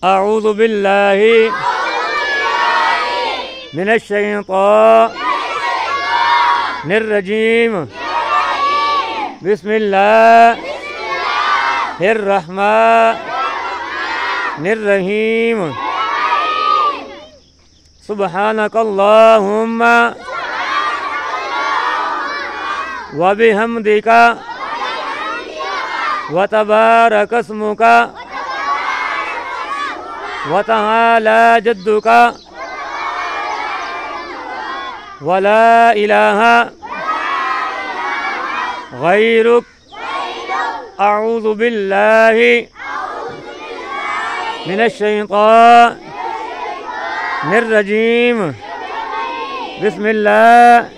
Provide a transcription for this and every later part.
أعوذ بالله من الشيطان الرجيم بسم الله الرحمن الرحيم سبحانك اللهم وبحمدك وتبارك اسمك وتعالى جدك ولا إله غيرك أعوذ بالله من الشيطان الرجيم بسم الله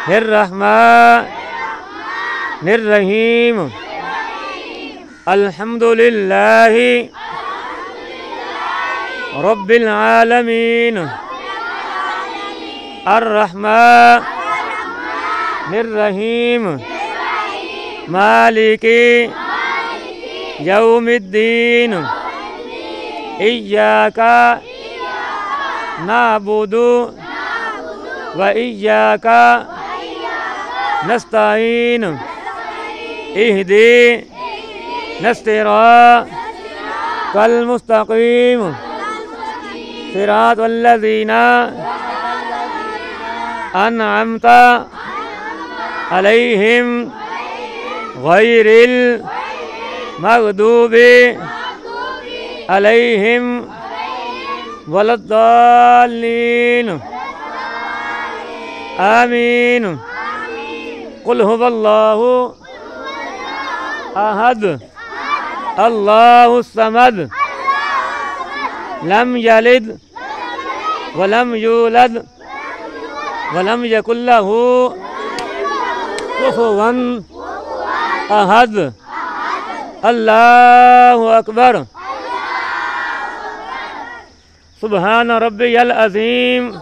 الرحمن الرحيم الحمد لله رب العالمين الرحمن الرحيم مالك يوم الدين إياك نعبد وإياك نستعين اهدنا الصراط المستقيم صراط الذين أنعمت عليهم غير المغضوب عليهم ولا الضالين آمين قل هو الله أحد الله الصمد لم يلد ولم يولد ولم يكن له كفوا أحد الله أكبر سبحان ربي العظيم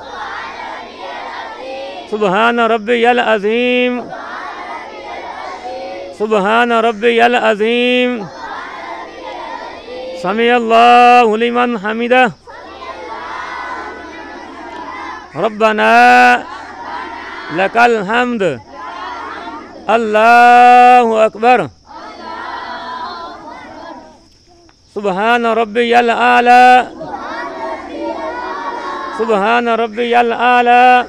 سبحان ربي العظيم سبحان ربي العظيم سمع الله لمن حمده ربنا لك الحمد الله أكبر سبحان ربي الأعلى سبحان ربي الأعلى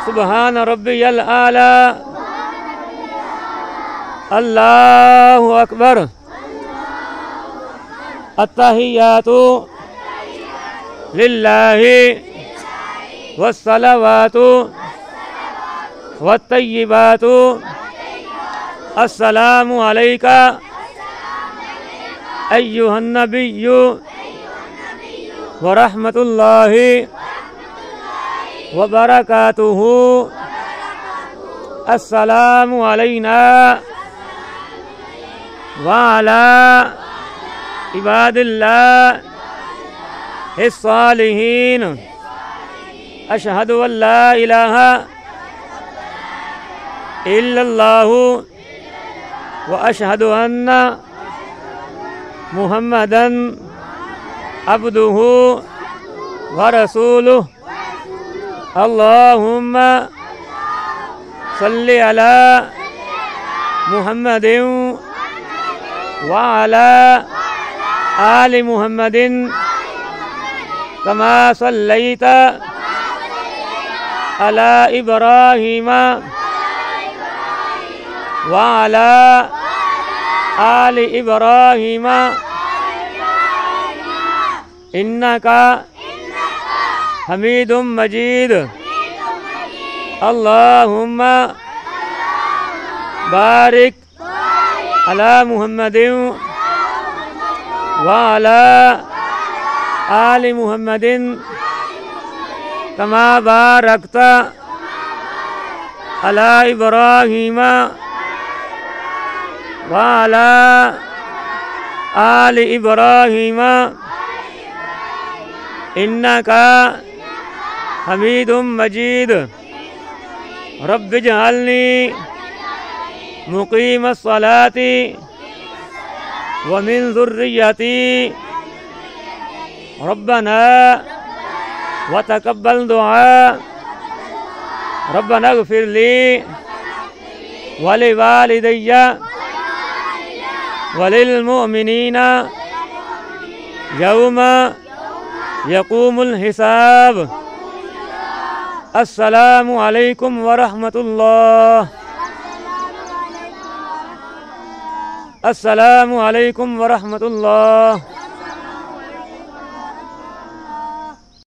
سبحان ربي الأعلى الله أكبر التحيات لله والصلوات والطيبات السلام عليك أيها النبي ورحمة الله وبركاته السلام علينا وعلى عباد الله الصالحين أشهد أن لا إله إلا الله وأشهد أن محمدًا عبده ورسوله اللهم صل على محمد وعلى آل محمد كما صليت على إبراهيم وعلى آل إبراهيم إنك حميد مجيد اللهم بارك على محمد وعلى آل محمد كما باركت على إبراهيم وعلى آل إبراهيم إنك حميد مجيد رب اجعلني مقيم الصلاة ومن ذريتي ربنا وتقبل دعاء ربنا اغفر لي ولوالدي وللمؤمنين يوم يقوم الحساب السلام علیکم ورحمۃ اللہ السلام علیکم ورحمۃ اللہ